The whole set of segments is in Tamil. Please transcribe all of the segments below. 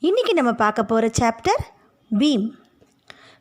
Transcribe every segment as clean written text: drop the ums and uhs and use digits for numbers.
इन्हीं நம்ம பார்க்க போகிற चैप्टर भीम।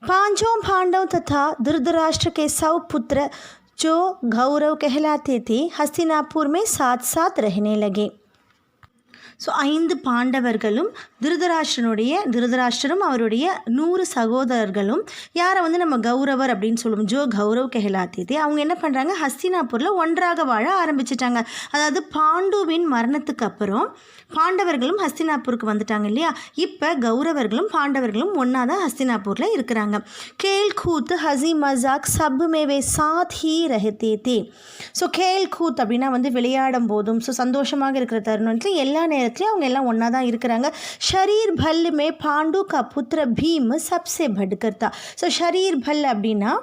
पांचों पांडव तथा धृतराष्ट्र के 100 पुत्र जो गौरव कहलाते थे हस्तिनापुर में साथ साथ रहने लगे। ஸோ 5 பாண்டவர்களும் திருதராஷ்டிரரும் அவருடைய 100 சகோதரர்களும் யாரை வந்து நம்ம கௌரவர் அப்படின்னு சொல்லுவோம், ஜோ கௌரவ் கெஹலாத்தே, அவங்க என்ன பண்ணுறாங்க, ஹஸ்தினாப்பூரில் ஒன்றாக வாழ ஆரம்பிச்சிட்டாங்க. அதாவது பாண்டுவின் மரணத்துக்கு அப்புறம் பாண்டவர்களும் ஹஸ்தினாப்பூருக்கு வந்துட்டாங்க இல்லையா, இப்போ கௌரவர்களும் பாண்டவர்களும் ஒன்றா தான் ஹஸ்தினாப்பூரில் இருக்கிறாங்க. கேல் கூத் ஹசி மசாக் சப் மேவே சாத் ஹீ ரஹத்தே தே. ஸோ கேல் கூத் அப்படின்னா வந்து விளையாடும் போதும், ஸோ சந்தோஷமாக இருக்கிற தருணத்தில் எல்லா நேரத்துலையும் அவங்க எல்லாம் ஒன்றா தான் இருக்கிறாங்க. ஷரீர் பல் மே பாண்டு கா புத்திர பீம் சப்சே பட்கர்த்தா. ஸோ ஷரீர் பல் அப்படின்னா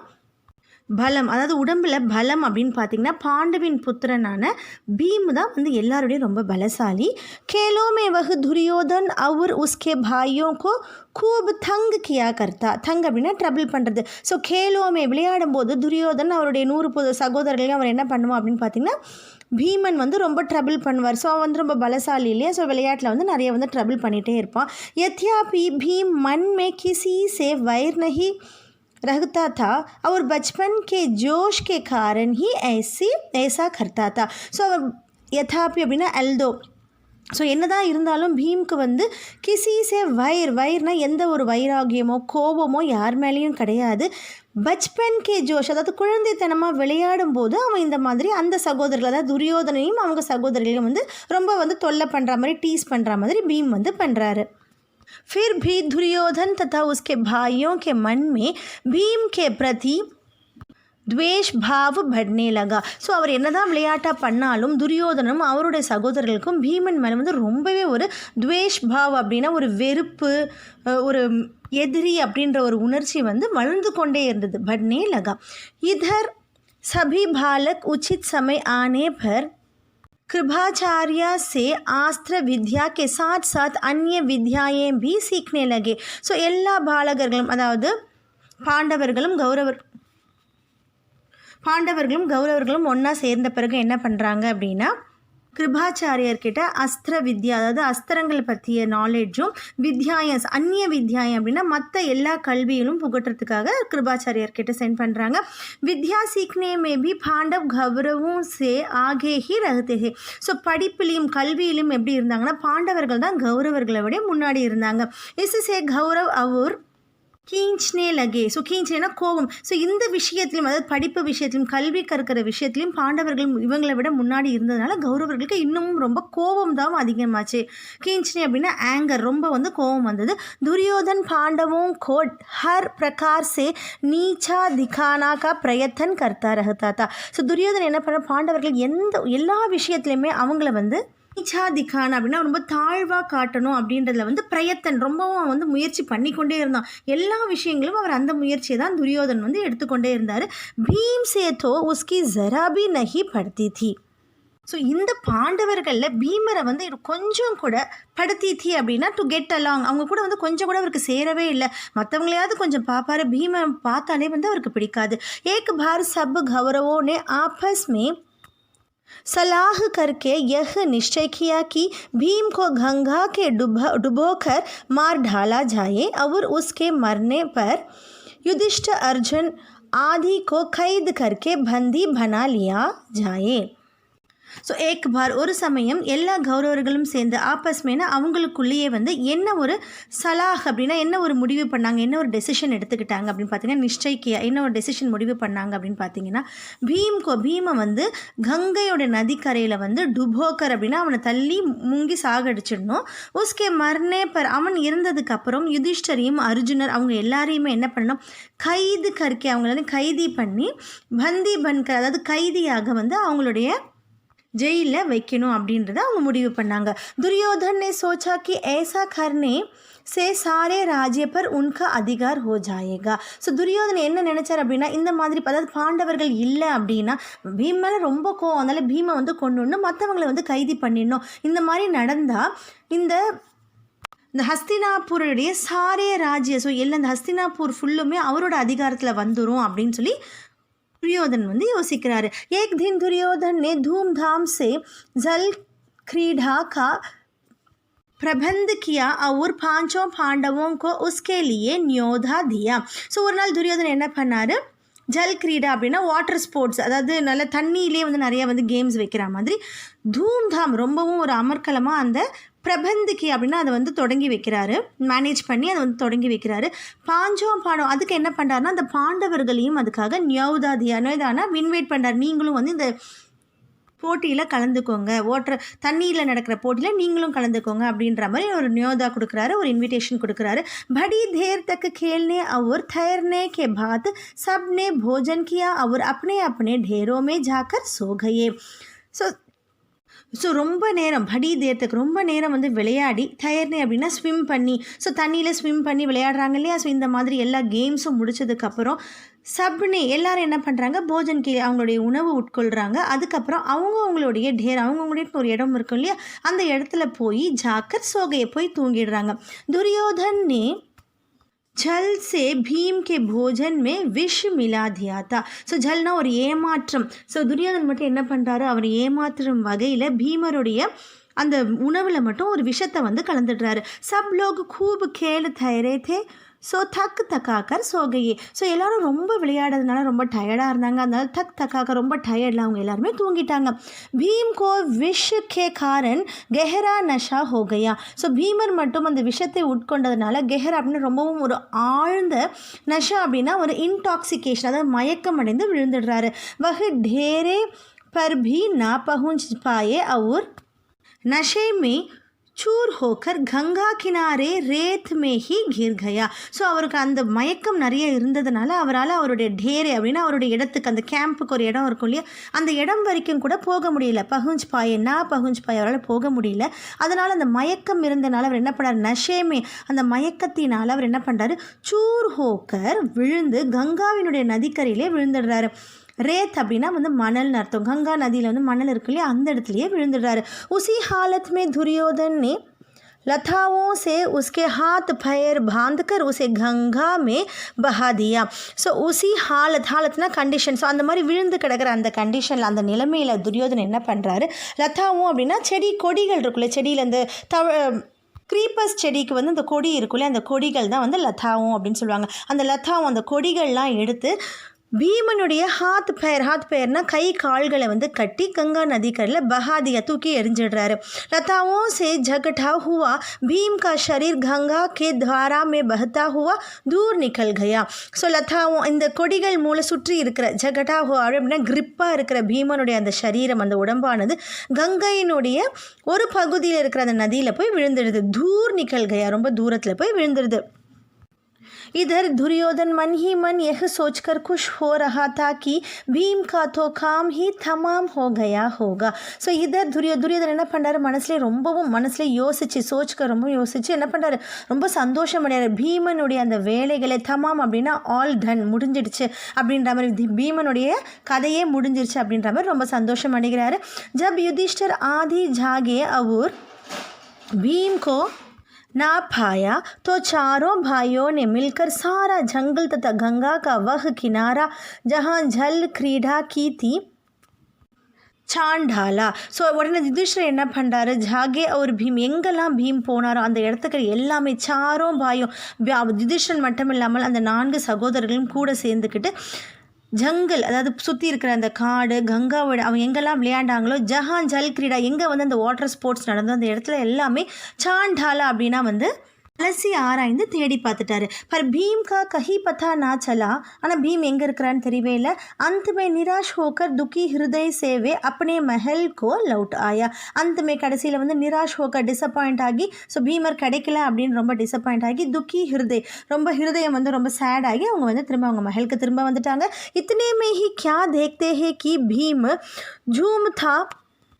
பலம், அதாவது உடம்பில் பலம் அப்படின்னு பார்த்தீங்கன்னா பாண்டுவின் புத்திரனான பீம் தான் வந்து எல்லாருடையும் ரொம்ப பலசாலி. கேலோ மே வகு துரியோதன் அவர் உஸ்கே பாயியோं को खूब தங் கியா கர்த்தா. தங் அப்படின்னா ட்ரபிள் பண்ணுறது. ஸோ கேலோமே விளையாடும் போது துரியோதன் அவருடைய 100 சகோதரர்களையும் அவர் என்ன பண்ணுவோம் அப்படின்னு பார்த்தீங்கன்னா, பீமன் வந்து ரொம்ப ட்ரபிள் பண்ணுவார். ஸோ அவன் வந்து ரொம்ப பலசாலி இல்லையா, ஸோ விளையாட்டில் வந்து நிறைய வந்து ட்ரபிள் பண்ணிகிட்டே இருப்பான். यद्यपि भीम मन में किसी से वैर नहीं रखता था और बचपन के जोश के कारण ही ऐसा करता था. ஸோ அவர் यथापि அப்படின்னா எல்தோ, ஸோ என்னதான் இருந்தாலும் பீமுக்கு வந்து கிசிசே வயிறுனா எந்த ஒரு வைராகியமோ கோபமோ யார் மேலேயும் கிடையாது. பச்பன் கே ஜோஷ், அதாவது குழந்தைத்தனமாக விளையாடும் போது அவன் இந்த மாதிரி அந்த சகோதரர்கள், அதாவது துரியோதனையும் அவங்க சகோதரர்களையும் வந்து ரொம்ப வந்து தொல்லை பண்ணுற மாதிரி, டீஸ் பண்ணுற மாதிரி பீம் வந்து பண்ணுறாரு. फिर भी दुर्योधन तथा उसके भाइयों के मन में भीम के प्रति துவேஷ் பாவ் பட்னே லகா. ஸோ அவர் என்ன தான் விளையாட்டாக பண்ணாலும் துரியோதனும் அவருடைய சகோதரர்களுக்கும் பீமன் மேலே வந்து ரொம்பவே ஒரு துவேஷ் பாவ் அப்படின்னா ஒரு வெறுப்பு, ஒரு எதிரி அப்படின்ற ஒரு உணர்ச்சி வந்து வளர்ந்து கொண்டே இருந்தது. பட்னே லகா. இதர் சபி பாலக் உச்சித் சமய ஆனே பர் कृपाचार्य से आस्त्र विद्या के साथ साथ अन्य विद्याएं भी सीखने लगे. ஸோ எல்லா பாலகர்களும், அதாவது பாண்டவர்களும் கௌரவர்களும் ஒன்றா சேர்ந்த பிறகு என்ன பண்ணுறாங்க அப்படின்னா, கிருபாச்சாரியர்கிட்ட அஸ்திர வித்யா, அதாவது அஸ்திரங்களை பற்றிய நாலேஜும், வித்யாயஸ் அந்நிய வித்யாயம் அப்படின்னா மற்ற எல்லா கல்வியிலும் புகட்டுறதுக்காக கிருபாச்சாரியர்கிட்ட சென்ட் பண்ணுறாங்க. வித்யா சீக்னே மே பி பாண்டவ் கௌரவும் சே ஆகே ஹி ரஹதே ஹே. ஸோ படிப்பிலையும் கல்வியிலும் எப்படி இருந்தாங்கன்னா பாண்டவர்கள் தான் கௌரவர்களை விட முன்னாடி இருந்தாங்க. இசுசே கௌரவ் அவர் கீஞ்ச்னே லகே. ஸோ கீஞ்ச்னா கோபம். ஸோ இந்த விஷயத்துலையும், அதாவது படிப்பு விஷயத்துலையும் கல்வி கற்கிற விஷயத்துலையும் பாண்டவர்கள் இவங்களை விட முன்னாடி இருந்ததுனால கௌரவர்களுக்கு இன்னமும் ரொம்ப கோபம் தான் அதிகமாச்சு. கீஞ்ச்னே அப்படின்னா ஆங்கர், ரொம்ப வந்து கோபம் வந்தது. துரியோதன் பாண்டவோं को हर प्रकार से नीचा दिखाना का प्रयत्न करता रहता था. ஸோ துரியோதன் என்ன பண்ண, பாண்டவர்கள் எல்லா விஷயத்துலையுமே அவங்கள வந்து நீச்சா திக்கான அப்படின்னா ரொம்ப தாழ்வாக காட்டணும் அப்படின்றதுல வந்து பிரயத்தன் ரொம்பவும் வந்து முயற்சி பண்ணிக்கொண்டே இருந்தான். எல்லா விஷயங்களும் அவர் அந்த முயற்சியை தான் துரியோதன் வந்து எடுத்துக்கொண்டே இருந்தார். பீம் சேத்தோ உஸ்கி ஜராபி நஹி படுத்தி தி. ஸோ இந்த பாண்டவர்களில் பீமரை வந்து கொஞ்சம் கூட படுத்தி தி அப்படின்னா டு கெட் அலாங், அவங்க கூட வந்து கொஞ்சம் கூட அவருக்கு சேரவே இல்லை. மற்றவங்களையாவது கொஞ்சம் பார்ப்பாரு, பீமை பார்த்தாலே வந்து அவருக்கு பிடிக்காது. ஏக் பார் சப் கௌரவோ நே ஆபஸ் மே सलाह करके यह निश्चय किया कि भीम को गंगा के डुबोकर मार डाला जाए और उसके मरने पर युधिष्ठिर अर्जुन आदि को कैद करके बंदी बना लिया जाए. ஸோ ஏக் பார், ஒரு சமயம் எல்லா கௌரவர்களும் சேர்ந்து ஆப்பஸ்மேனா அவங்களுக்குள்ளேயே வந்து என்ன ஒரு சலாஹ் அப்படின்னா என்ன ஒரு முடிவு பண்ணாங்க, என்ன ஒரு டெசிஷன் எடுத்துக்கிட்டாங்க அப்படின்னு பார்த்தீங்கன்னா, நிஷ்டைக்கியா என்ன ஒரு டெசிஷன் முடிவு பண்ணாங்க அப்படின்னு பார்த்தீங்கன்னா, பீமை வந்து கங்கையோட நதிக்கரையில் வந்து டுபோக்கர் அப்படின்னா அவனை தள்ளி முங்கி சாகடிச்சிடணும். உஸ்கே மர்னே பர், அவன் இருந்ததுக்கப்புறம் யுதிஷ்டரையும் அர்ஜுனர் அவங்க எல்லாரையுமே என்ன பண்ணணும், கைது கற்கே அவங்கள கைதி பண்ணி பந்தி பன்கர், அதாவது கைதியாக வந்து அவங்களுடைய ஜெயிலில் வைக்கணும் அப்படின்றத அவங்க முடிவு பண்ணாங்க. துரியோதன் ने सोचा कि ऐसा करने से सारे राज्य पर उनका अधिकार हो जाएगा. ஸோ துரியோதனை என்ன நினைச்சார் அப்படின்னா, இந்த மாதிரி அதாவது பாண்டவர்கள் இல்லை அப்படின்னா பீம் மேலே ரொம்ப கோவம், அதனால பீமை வந்து கொண்டு மற்றவங்களை வந்து கைதி பண்ணிடணும். இந்த மாதிரி நடந்தால் இந்த ஹஸ்தினாபூருடைய சாரே ராஜ்ய, ஸோ எல்லா இந்த ஹஸ்தினாபூர் ஃபுல்லுமே அவரோட அதிகாரத்தில் வந்துடும் அப்படின்னு சொல்லி दुर्योधन வந்து யோசிக்கிறாரு. एक दिन दुर्योधन ने धूमधाम से जल क्रीड़ा का प्रबंध किया और पांचों पांडवों को उसके लिए न्योता दिया. ஸோ ஒரு நாள் துரியோதனன் என்ன பண்ணார், ஜல் கிரீடா அப்படின்னா வாட்டர் ஸ்போர்ட்ஸ், அதாவது நல்ல தண்ணியிலே வந்து நிறைய வந்து கேம்ஸ் வைக்கிற மாதிரி தூம்தாம் ரொம்பவும் ஒரு அமர்க்கலமாக அந்த பிரபந்திக்கு அப்படின்னா அதை வந்து தொடங்கி வைக்கிறாரு, மேனேஜ் பண்ணி அதை வந்து தொடங்கி வைக்கிறாரு. பாண்டவம் அதுக்கு என்ன பண்ணுறாருன்னா அந்த பாண்டவர்களையும் அதுக்காக நியோதானா இன்வைட் பண்ணுறாரு, நீங்களும் வந்து இந்த போட்டியில் கலந்துக்கோங்க, தண்ணியில் நடக்கிற போட்டியில் நீங்களும் கலந்துக்கோங்க அப்படின்ற மாதிரி ஒரு நியோதா கொடுக்குறாரு, ஒரு இன்விடேஷன் கொடுக்குறாரு. बड़ी देर तक खेलने और ठहरने के बाद सबने भोजन किया और अपने अपने ढेरों में जाकर सो गए. ஸோ ரொம்ப நேரம் ரொம்ப நேரம் வந்து விளையாடி, டயர்னே அப்படின்னா ஸ்விம் பண்ணி, ஸோ தண்ணியில் ஸ்விம் பண்ணி விளையாடுறாங்க இல்லையா. ஸோ இந்த மாதிரி எல்லா கேம்ஸும் முடிச்சதுக்கப்புறம் சப்னே எல்லோரும் என்ன பண்ணுறாங்க, போஜன் கீழே அவங்களுடைய உணவு உட்கொள்கிறாங்க. அதுக்கப்புறம் அவங்களுடைய அவங்கவுங்களுடைய ஒரு இடம் இருக்கும் இல்லையா, அந்த இடத்துல போய் ஜாக்கர் சோகையை போய் தூங்கிடுறாங்க. துரியோதன் ஜல் சே பீம் கே போஜன் மே விஷ் மிலா தியா தா. ஸோ ஜல்னா ஒரு ஏமாற்றம். ஸோ துரியோதன் மட்டும் என்ன பண்ணுறாரு, அவர் ஏமாற்றும் வகையில் பீமருடைய அந்த உணவில் மட்டும் ஒரு விஷத்தை வந்து கலந்துடுறாரு. சப் லோக் கூப் கேல் தயரே தே ஸோ தக்காக்கர் சோகையே. ஸோ எல்லோரும் ரொம்ப விளையாடுறதுனால ரொம்ப டயர்டாக இருந்தாங்க, அதனால தக்காக்கர் ரொம்ப டயர்டில் அவங்க எல்லாருமே தூங்கிட்டாங்க. பீம் கோ விஷ் கே காரன் கெஹரா நஷா ஹோகையா. ஸோ பீமர் மட்டும் அந்த விஷத்தை உட்கொண்டதுனால கெஹரா அப்படின்னு ரொம்பவும் ஒரு ஆழ்ந்த நஷா அப்படின்னா ஒரு இன்டாக்சிகேஷன், அதாவது மயக்கம் அடைந்து விழுந்துடுறாரு. வகு ढेरे पर भी ना पहुँच पाए और नशे में சூர் ஹோக்கர் கங்கா கினாரே ரேத் மேஹி கிர் கயா. ஸோ அவருக்கு அந்த மயக்கம் நிறைய இருந்ததுனால அவரால் அவருடைய டேரே அப்படின்னா அவருடைய இடத்துக்கு, அந்த கேம்புக்கு ஒரு இடம் இருக்கும் இல்லையா, அந்த இடம் வரைக்கும் கூட போக முடியல. பகுஞ்ச் பாய் அவரால் போக முடியல. அதனால் அந்த மயக்கம் இருந்தனால அவர் என்ன பண்ணார், நஷேமே அந்த மயக்கத்தினால் அவர் என்ன பண்ணுறாரு, சூர் ஹோக்கர் விழுந்து கங்காவினுடைய நதிக்கரையிலே விழுந்துடுறாரு. ரேத் அப்படின்னா வந்து மணல்னு அர்த்தம். கங்கா நதியில் வந்து மணல் இருக்கு இல்லையா, அந்த இடத்துலையே விழுந்துடுறாரு. உசி हालत में दुर्योधन ने लताओं से उसके हाथ पैर बांधकर उसे गंगा में बहा दिया. ஸோ உசி ஹாலத்னா கண்டிஷன். ஸோ அந்த மாதிரி விழுந்து கிடக்கிற அந்த கண்டிஷனில், அந்த நிலைமையில் துரியோதன் என்ன பண்ணுறாரு, லதாவும் அப்படின்னா செடி கொடிகள் இருக்குல்ல, செடியில் இந்த க்ரீப்பர்ஸ் செடிக்கு வந்து அந்த கொடி இருக்குல்ல, அந்த கொடிகள் தான் வந்து லதாவும் அப்படின்னு சொல்லுவாங்க. அந்த லதாவும் அந்த கொடிகள்லாம் எடுத்து பீமனுடைய ஹாத் பெயர்னா கை கால்களை வந்து கட்டி கங்கா நதிக்கரையில் பஹாதியா தூக்கி எரிஞ்சிடுறாரு. லதாओं से झकटा हुआ भीम का शरीर गंगा के धारा में बहता हुआ दूर निकल गया. ஸோ லதாவும் இந்த கொடிகள் மூலம் சுற்றி இருக்கிற ஜகட்டா ஹுவா அப்படின்னா கிரிப்பாக இருக்கிற பீமனுடைய அந்த சரீரம், அந்த உடம்பானது கங்கையினுடைய ஒரு பகுதியில் இருக்கிற அந்த நதியில் போய் விழுந்துடுது. தூர் நிக்கல் கயா, ரொம்ப தூரத்தில் போய் விழுந்துடுது. इधर दुर्योधन मन ही मन यह सोचकर खुश हो रहा था कि भीम का तो काम ही तमाम हो गया होगा. ஸோ இதர் துரியோதன் என்ன பண்ணுறாரு, மனசுல யோசிச்சு என்ன பண்ணுறாரு, ரொம்ப சந்தோஷம் அடையாரு. பீமனுடைய அந்த வேலைகளை தமாம் அப்படின்னா ஆல் டன், முடிஞ்சிடுச்சு அப்படின்ற மாதிரி, பீமனுடைய கதையே முடிஞ்சிருச்சு அப்படின்ற மாதிரி ரொம்ப சந்தோஷம் அடைகிறாரு. ஜப் யுதிஷ்டர் ஆதி ஜாகே और भीम को ना पाया तो चारों भाइयों ने मिलकर सारा जंगल तथा गंगा का वह किनारा जहाँ जल क्रीड़ा की थी சாண்டாலா. ஸோ உடனே யுதிஷ்டர் என்ன பண்ணுறாரு, ஜாகே அவர் பீம் எங்கெல்லாம் பீம் போனாரோ அந்த இடத்துக்கு எல்லாமே சாரோம் பாயும், யுதிஷ்டர் மட்டும் இல்லாமல் அந்த 4 சகோதரர்களும் கூட சேர்ந்துக்கிட்டு ஜங்கல், அதாவது சுற்றி இருக்கிற அந்த காடு, கங்காவோட அவங்க எங்கெல்லாம் விளையாண்டாங்களோ, ஜஹான் ஜல் கிரீடா எங்கே வந்து அந்த வாட்டர் ஸ்போர்ட்ஸ் நடந்தோ அந்த இடத்துல எல்லாமே சாண்டாலா அப்படின்னா வந்து அலசி ஆராய்ந்து தேடி பார்த்துட்டாரு. பர் பீம் கா கஹி பத்தா நா சலா. ஆனால் பீம் எங்கே இருக்கிறான்னு தெரியவே இல்லை. அந்தமே நிராஷ் ஹோக்கர் துக்கி ஹிருதய சேவே அப்பனே மஹல் கோ லவுட் ஆயா. அந்தமே கடைசியில் வந்து நிராஷ் ஹோக்கர் டிசப்பாயிண்ட் ஆகி, ஸோ பீமர் கிடைக்கல அப்படின்னு ரொம்ப டிசப்பாயிண்ட் ஆகி, துக்கி ஹிருதயம் வந்து ரொம்ப சேட் ஆகி அவங்க வந்து திரும்ப அவங்க மஹலுக்கு திரும்ப வந்துட்டாங்க. இத்தனே மே he Kia தேக்தே hey Ki beam zoom தா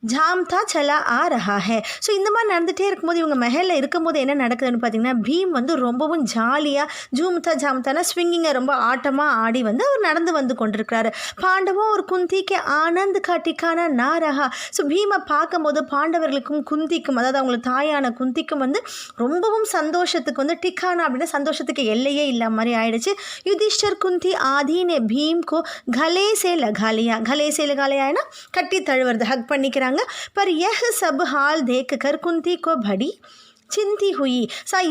ஜாம்தா சலா ஆ ரஹா ஹே. ஸோ இந்த மாதிரி நடந்துகிட்டே இருக்கும்போது இவங்க மெஹலில் இருக்கும்போது என்ன நடக்குதுன்னு பார்த்தீங்கன்னா, பீம் வந்து ரொம்பவும் ஜாலியாக ஜாம்தானா ஸ்விங்கிங்கை ரொம்ப ஆட்டமாக ஆடி வந்து அவர் நடந்து வந்து கொண்டிருக்கிறாரு. பாண்டவும் ஒரு குந்திக்கு ஆனந்த் காட்டிக்கான நா ரஹா. ஸோ பீமை பார்க்கும்போது பாண்டவர்களுக்கும் குந்திக்கும், அதாவது அவங்களுக்கு தாயான குந்திக்கும் வந்து ரொம்பவும் சந்தோஷத்துக்கு வந்து டிக்கானா அப்படின்னா சந்தோஷத்துக்கு எல்லையே இல்லாத மாதிரி ஆயிடுச்சு. யுதிஷ்டர் குந்தி ஆதீனே பீம்கோ கலே சே லகாலியானா கட்டி தழுவுறது, ஹக் பண்ணிக்கிறாங்க. पर यह सब हाल देखकर कुंती को बड़ी சிந்தி ஹுயி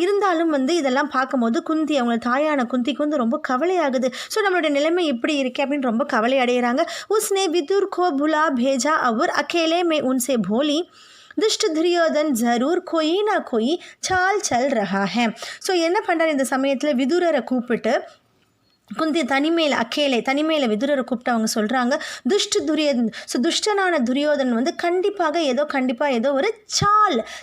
இருந்தாலும் வந்து இதெல்லாம் பார்க்கும்போது குந்தி அவங்களோட தாயான குந்திக்கு வந்து ரொம்ப கவலையாகுது. ஸோ நம்மளுடைய நிலைமை இப்படி இருக்கே அப்படின்னு ரொம்ப கவலை அடைகிறாங்க. உஸ்னே விதுர் கோ புலா பேஜா அவர் அகேலே மே உன்சே போலி दुष्ट दुर्योधन जरूर कोई ना कोई चाल चल रहा है. ஸோ என்ன பண்ணுறாரு இந்த சமயத்தில் விதுரரை கூப்பிட்டு குந்தி தனிமையில் விதுரரை கூப்பிட்டு அவங்க சொல்கிறாங்க துரியோதன். ஸோ துஷ்டனான துரியோதன் வந்து கண்டிப்பாக ஏதோ ஒரு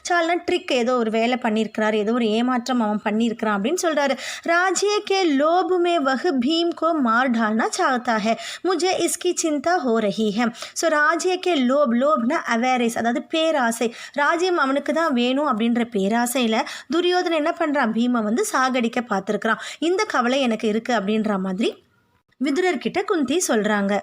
சால்னா ட்ரிக் ஏதோ ஒரு வேலை பண்ணியிருக்கிறாரு, ஏதோ ஒரு ஏமாற்றம் அவன் பண்ணியிருக்கிறான் அப்படின்னு சொல்கிறாரு. ராஜ்ய கே லோப் மே வஹ் பீம் கோ மார் டால்னா சாஹ்தா ஹை முझे इसकी चिंता हो रही है. ஸோ ராஜ்ய கே லோப்னா அவேரேஸ், அதாவது பேராசை. ராஜ்யம் அவனுக்கு தான் வேணும் அப்படின்ற பேராசையில் துரியோதன் என்ன பண்ணுறான், பீமை வந்து சாகடிக்க பார்த்துருக்குறான். இந்த கவலை எனக்கு இருக்குது அப்படின்ற மாதிரி விதுரர்கிட்ட குந்தி சொல்றாங்க.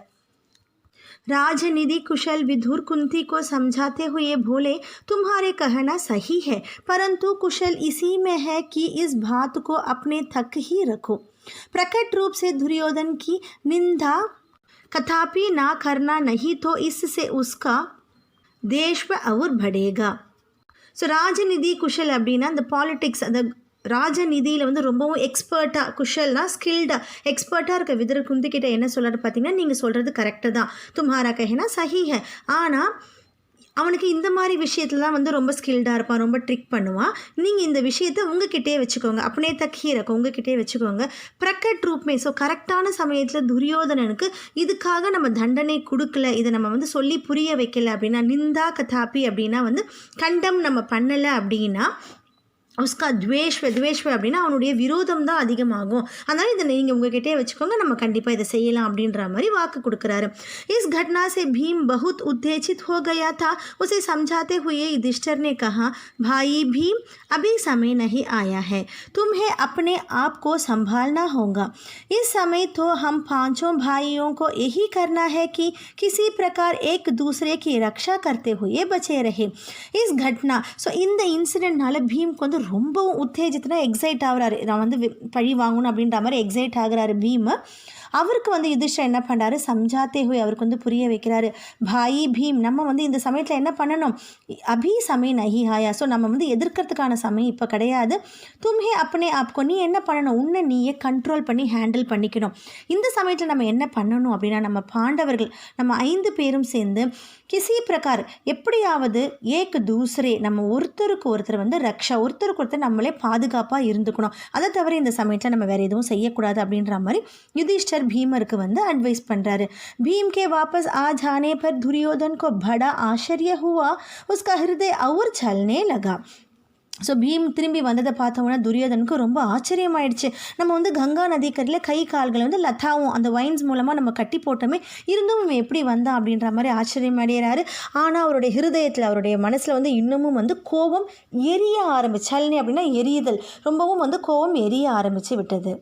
राजनिधि कुशल विधुर कुंती को समझाते हुए बोले तुम्हारे कहना सही है, परंतु कुशल इसी में है कि इस बात को अपने तक ही रखो. प्रकट रूप से दुर्योधन की निंदा कदापि ना करना, नहीं तो इससे उसका देश पर और बढ़ेगा. ஸோ ராஜநிதி குஷல் அப்படின்னா அந்த பாலிட்டிக்ஸ், அந்த ராஜநிதியில் வந்து ரொம்பவும் எக்ஸ்பர்ட்டாக, குஷல்னா ஸ்கில்டாக எக்ஸ்பர்ட்டாக இருக்க விதுரர் குந்திக்கிட்ட என்ன சொல்கிறாரு பார்த்தீங்கன்னா, நீங்கள் சொல்கிறது கரெக்டு தான், தும்ஹாரா கஹனா சஹி ஹை. ஆனால் அவனுக்கு இந்த மாதிரி விஷயத்தில் தான் வந்து ரொம்ப ஸ்கில்டாக இருப்பான், ரொம்ப ட்ரிக் பண்ணுவான். நீங்கள் இந்த விஷயத்தை உங்ககிட்டே வச்சுக்கோங்க, அப்படியே தக்கி இருக்கும் உங்ககிட்டே வச்சுக்கோங்க. பிரகட் ரூப்மே, ஸோ கரெக்டான சமயத்தில் துரியோதனனுக்கு இதுக்காக நம்ம தண்டனை கொடுக்கல, இதை நம்ம வந்து சொல்லி புரிய வைக்கல அப்படின்னா, நிந்தா கதாபி அப்படின்னா வந்து கண்டம் நம்ம பண்ணலை அப்படின்னா உஸ்கா துவேஷ்வ அப்படின்னா அவனுடைய விரோதம் தான் அதிகமாகும். அதனால் இதை நீங்கள் உங்ககிட்டே வச்சுக்கோங்க, நம்ம கண்டிப்பாக இதை செய்யலாம் அப்படின்ற மாதிரி வாக்கு கொடுக்குறாரு. इस घटना से भीम बहुत उत्तेजित हो गया था. उसे समझाते हुए युधिष्ठिर ने कहा भाई भीम अभी समय नहीं आया है, तुम्हें अपने आप को संभालना होगा. इस समय तो हम पांचों भाइयों को यही करना है कि किसी प्रकार एक दूसरे की रक्षा करते हुए बचे रहे. इस घटना இந்த இன்சிடென்ட்னால பீம்க்கு வந்து ரொம்பவும் உத்தேஜித்துனா எக்ஸைட் ஆகுறாரு, நான் வந்து பழி வாங்கணும் அப்படின்ற மாதிரி எக்ஸைட் ஆகுறாரு பீம். அவருக்கு வந்து யுதிஷ்டர் என்ன பண்ணுறாரு, சம்ஜாத்தே ஹுய் அவருக்கு வந்து புரிய வைக்கிறாரு. பாயி பீம், நம்ம வந்து இந்த சமயத்தில் என்ன பண்ணணும், அபி சமயம் நஹி ஹாயா, ஸோ நம்ம வந்து எதிர்க்கிறதுக்கான சமயம் இப்போ கிடையாது. தும்ஹே அப்பனே ஆப்கோ, நீ என்ன பண்ணணும், உன்னை நீயே கண்ட்ரோல் பண்ணி ஹேண்டில் பண்ணிக்கணும். இந்த சமயத்தில் நம்ம என்ன பண்ணணும் அப்படின்னா, நம்ம பாண்டவர்கள் நம்ம 5 பேரும் சேர்ந்து கிசி பிரகார் எப்படியாவது ஏக் தூசரே, நம்ம ஒருத்தருக்கு ஒருத்தர் வந்து ரக்ஷா, ஒருத்தருக்கு ஒருத்தர் நம்மளே பாதுகாப்பாக இருந்துக்கணும். அதை தவிர இந்த சமயத்தில் நம்ம வேறு எதுவும் செய்யக்கூடாது அப்படின்ற மாதிரி யுதிஷ்டர் भीमருக்கு வந்து அட்வைஸ் பண்ணுறாரு. भीम के वापस आ जाने पर दुर्योधन को बड़ा आश्चर्य हुआ, उसका हृदय और चलने लगा. ஸோ பீம் திரும்பி வந்ததை பார்த்தோன்னா துரியோதனுக்கு ரொம்ப ஆச்சரியமாயிடுச்சு. நம்ம வந்து கங்கா நதிக்கரையில் கை கால்களை வந்து லதாவும் அந்த வைன்ஸ் மூலமாக நம்ம கட்டி போட்டோமே, இருந்தும் இவன் எப்படி வந்தான் அப்படின்ற மாதிரி ஆச்சரியம் அடைகிறாரு. ஆனால் அவருடைய ஹிருதயத்தில், அவருடைய மனசில் வந்து இன்னமும் வந்து கோபம் எரிய ஆரம்பிச்சல்னே அப்படின்னா எரியுதல், ரொம்பவும் வந்து கோபம் எரிய ஆரம்பித்து விட்டது.